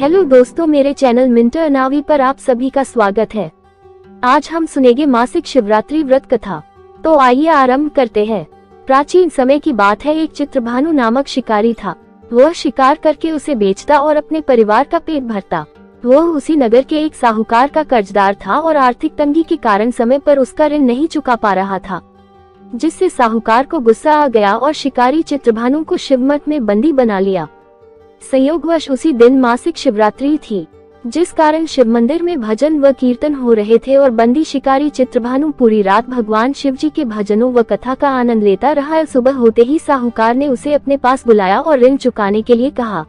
Hello दोस्तों, मेरे channel mentor नावी पर आप सभी का स्वागत है। आज हम सुनेंगे मासिक शिवरात्रि व्रत कथा। तो आइए आरंभ करते हैं। प्राचीन समय की बात है, एक चित्रभानु नामक शिकारी था। वह शिकार करके उसे बेचता और अपने परिवार का पेट भरता। वह उसी नगर के एक साहूकार का कर्जदार था और आर्थिक तंगी के कारण समय पर उसका ऋण नहीं चुका पा रहा था, जिससे साहूकार को गुस्सा आ गया और शिकारी चित्रभानु को शिवमठ में बंदी बना लिया। संयोगवश उसी दिन मासिक शिवरात्रि थी, जिस कारण शिव मंदिर में भजन व कीर्तन हो रहे थे और बंदी शिकारी चित्रभानु पूरी रात भगवान शिव जी के भजनों व कथा का आनंद लेता रहा। सुबह होते ही साहूकार ने उसे अपने पास बुलाया और ऋण चुकाने के लिए कहा।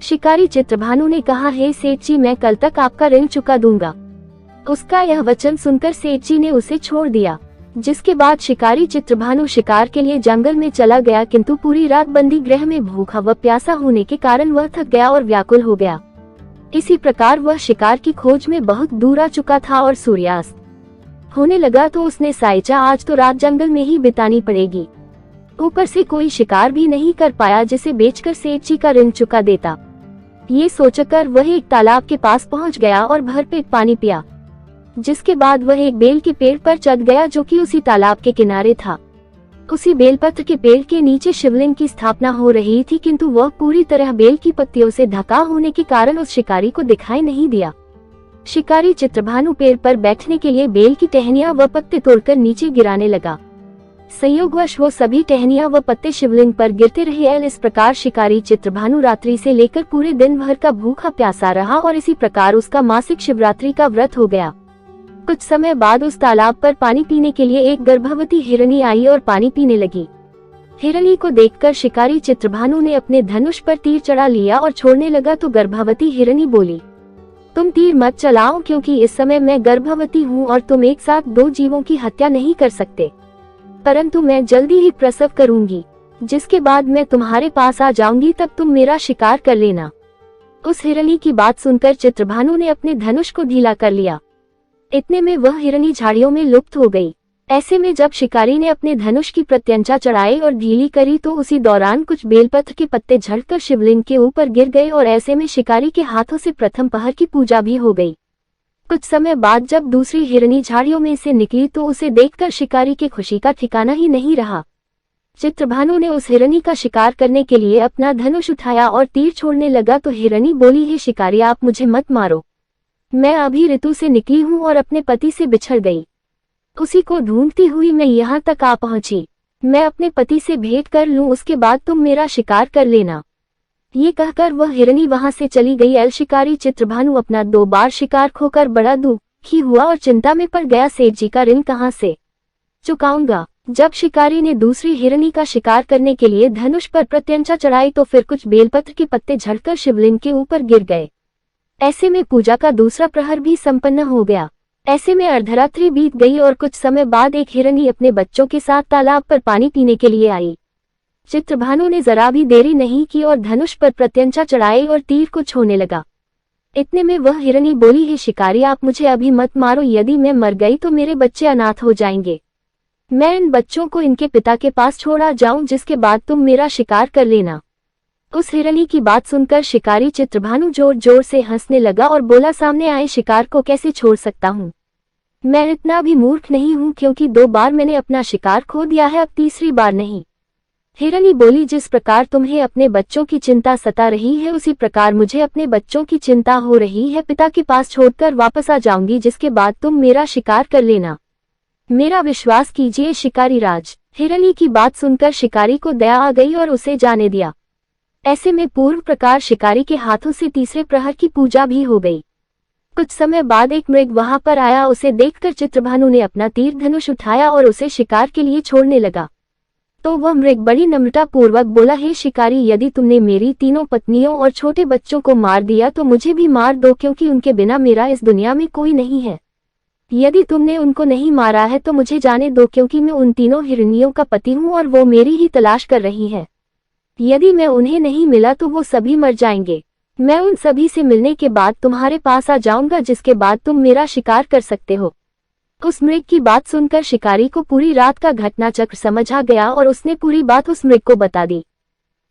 शिकारी चित्रभानु ने कहा, हे सेठ जी, मैं कल तक आपका ऋण चुका दूंगा। उसका यह वचन सुनकर सेठ जी ने उसे छोड़ दिया, जिसके बाद शिकारी चित्रभानु शिकार के लिए जंगल में चला गया, किंतु पूरी रात बंदी गृह में भूखा व प्यासा होने के कारण वह थक गया और व्याकुल हो गया। इसी प्रकार वह शिकार की खोज में बहुत दूर आ चुका था और सूर्यास्त होने लगा तो उसने सोचा, आज तो रात जंगल में ही बितानी पड़ेगी। ऊपर से कोई शिकार भी नहीं कर पाया जिसे बेचकर सेठ जी का ऋण चुका देता। ये सोचकर वह एक तालाब के पास पहुंच गया और भरपेट पानी पिया, जिसके बाद वह एक बेल के पेड़ पर चढ़ गया जो कि उसी तालाब के किनारे था। उसी बेलपत्र के पेड़ के नीचे शिवलिंग की स्थापना हो रही थी, किंतु वह पूरी तरह बेल की पत्तियों से ढका होने के कारण उस शिकारी को दिखाई नहीं दिया। शिकारी चित्रभानु पेड़ पर बैठने के लिए बेल की टहनियां व पत्ते तोड़कर नीचे गिराने लगा। संयोगवश वो सभी टहनियां व पत्ते शिवलिंग पर गिरते रहे। इस प्रकार शिकारी चित्रभानु रात्रि से लेकर पूरे दिन भर का भूखा प्यासा रहा और इसी प्रकार उसका मासिक शिवरात्रि का व्रत हो गया। कुछ समय बाद उस तालाब पर पानी पीने के लिए एक गर्भवती हिरनी आई और पानी पीने लगी। हिरनी को देखकर शिकारी चित्रभानु ने अपने धनुष पर तीर चढ़ा लिया और छोड़ने लगा तो गर्भवती हिरनी बोली, तुम तीर मत चलाओ, क्योंकि इस समय मैं गर्भवती हूँ और तुम एक साथ दो जीवों की हत्या नहीं कर सकते, परंतु मैं जल्दी ही प्रसव करूंगी, जिसके बाद मैं तुम्हारे पास आ जाऊंगी, तब तुम मेरा शिकार कर लेना। उस हिरनी की बात सुनकर चित्रभानु ने अपने धनुष को ढीला कर लिया। इतने में वह हिरनी झाड़ियों में लुप्त हो गई। ऐसे में जब शिकारी ने अपने धनुष की प्रत्यंचा चढ़ाई और ढीली करी तो उसी दौरान कुछ बेलपत्र के पत्ते झड़कर शिवलिंग के ऊपर गिर गए और ऐसे में शिकारी के हाथों से प्रथम पहर की पूजा भी हो गई। कुछ समय बाद जब दूसरी हिरनी झाड़ियों में से निकली तो उसे देखकर शिकारी की खुशी का ठिकाना ही नहीं रहा। चित्रभानु ने उस हिरनी का शिकार करने के लिए अपना धनुष उठाया और तीर छोड़ने लगा तो हिरनी बोली, हे शिकारी, आप मुझे मत मारो, मैं अभी ऋतु से निकली हूँ और अपने पति से बिछड़ गई। उसी को ढूंढती हुई मैं यहाँ तक आ पहुंची। मैं अपने पति से भेंट कर लूं, उसके बाद तुम मेरा शिकार कर लेना। ये कहकर वह हिरनी वहां से चली गई। शिकारी चित्रभानु अपना 2 बार शिकार खोकर बड़ा दुखी हुआ और चिंता में पड़ गया, सेठ जी का ऋण कहाँ से चुकाऊंगा। जब शिकारी ने दूसरी हिरनी का शिकार करने के लिए धनुष पर प्रत्यंचा चढ़ाई तो फिर कुछ बेलपत्र के पत्ते झड़कर शिवलिंग के ऊपर गिर गए। ऐसे में पूजा का दूसरा प्रहर भी संपन्न हो गया। ऐसे में अर्धरात्रि बीत गई और कुछ समय बाद एक हिरनी अपने बच्चों के साथ तालाब पर पानी पीने के लिए आई। चित्रभानु ने जरा भी देरी नहीं की और धनुष पर प्रत्यंचा चढ़ाई और तीर को छोड़ने लगा। इतने में वह हिरनी बोली, हे शिकारी, आप मुझे अभी मत मारो, यदि मैं मर गई तो मेरे बच्चे अनाथ हो जाएंगे। मैं इन बच्चों को इनके पिता के पास छोड़ा जाऊं, जिसके बाद तुम मेरा शिकार कर लेना। उस हिरनी की बात सुनकर शिकारी चित्रभानु जोर जोर से हंसने लगा और बोला, सामने आए शिकार को कैसे छोड़ सकता हूँ। मैं इतना भी मूर्ख नहीं हूँ, क्योंकि 2 बार मैंने अपना शिकार खो दिया है, अब तीसरी बार नहीं। हिरनी बोली, जिस प्रकार तुम्हें अपने बच्चों की चिंता सता रही है, उसी प्रकार मुझे अपने बच्चों की चिंता हो रही है। पिता के पास छोड़कर वापस आ जाऊंगी, जिसके बाद तुम मेरा शिकार कर लेना। मेरा विश्वास कीजिए शिकारी राज। हिरनी की बात सुनकर शिकारी को दया आ गई और उसे जाने दिया। ऐसे में पूर्व प्रकार शिकारी के हाथों से तीसरे प्रहर की पूजा भी हो गई। कुछ समय बाद एक मृग वहां पर आया। उसे देखकर चित्रभानु ने अपना तीर धनुष उठाया और उसे शिकार के लिए छोड़ने लगा। तो वह मृग बड़ी नम्रता पूर्वक बोला, हे शिकारी, यदि तुमने मेरी 3 पत्नियों और छोटे बच्चों को मार दिया तो मुझे भी मार दो, क्योंकि उनके बिना मेरा इस दुनिया में कोई नहीं है। यदि तुमने उनको नहीं मारा है तो मुझे जाने दो, क्योंकि मैं उन 3 हिरनियों का पति हूँ और वो मेरी ही तलाश कर रही है। यदि मैं उन्हें नहीं मिला तो वो सभी मर जाएंगे। मैं उन सभी से मिलने के बाद तुम्हारे पास आ जाऊंगा, जिसके बाद तुम मेरा शिकार कर सकते हो। उस मृग की बात सुनकर शिकारी को पूरी रात का घटनाचक्र समझ आ गया और उसने पूरी बात उस मृग को बता दी।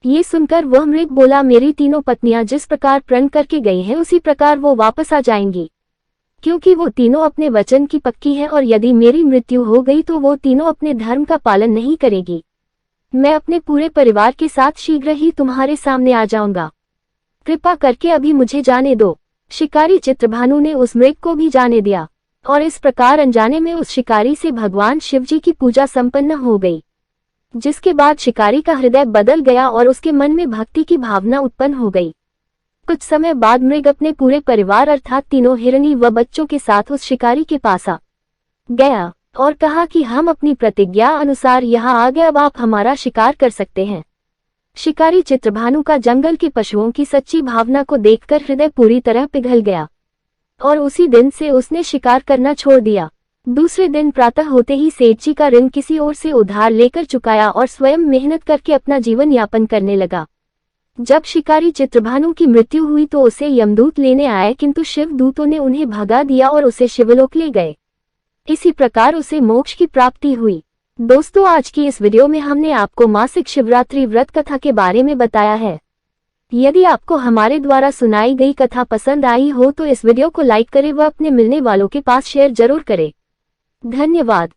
ये सुनकर वह मृग बोला, मेरी तीनों पत्नियां जिस प्रकार प्रण करके गई हैं उसी प्रकार वो वापस आ जाएंगी, क्योंकि वो तीनों अपने वचन की पक्की हैं और यदि मेरी मृत्यु हो गई तो वो तीनों अपने धर्म का पालन नहीं करेगी। मैं अपने पूरे परिवार के साथ शीघ्र ही तुम्हारे सामने आ जाऊंगा, कृपा करके अभी मुझे जाने दो। शिकारी चित्रभानु ने उस मृग को भी जाने दिया और इस प्रकार अनजाने में उस शिकारी से भगवान शिवजी की पूजा संपन्न हो गई, जिसके बाद शिकारी का हृदय बदल गया और उसके मन में भक्ति की भावना उत्पन्न हो गई। कुछ समय बाद मृग अपने पूरे परिवार अर्थात तीनों हिरनी व बच्चों के साथ उस शिकारी के पास आ गया और कहा कि हम अपनी प्रतिज्ञा अनुसार यहाँ आ गए, अब आप हमारा शिकार कर सकते हैं। शिकारी चित्रभानु का जंगल के पशुओं की सच्ची भावना को देखकर हृदय पूरी तरह पिघल गया और उसी दिन से उसने शिकार करना छोड़ दिया। दूसरे दिन प्रातः होते ही सेठ जी का ऋण किसी और से उधार लेकर चुकाया और स्वयं मेहनत करके अपना जीवन यापन करने लगा। जब शिकारी चित्रभानु की मृत्यु हुई तो उसे यमदूत लेने आए, किंतु शिव दूतों ने उन्हें भगा दिया और उसे शिवलोक ले गए। इसी प्रकार उसे मोक्ष की प्राप्ति हुई। दोस्तों, आज की इस वीडियो में हमने आपको मासिक शिवरात्रि व्रत कथा के बारे में बताया है। यदि आपको हमारे द्वारा सुनाई गई कथा पसंद आई हो तो इस वीडियो को लाइक करें व अपने मिलने वालों के पास शेयर जरूर करें। धन्यवाद।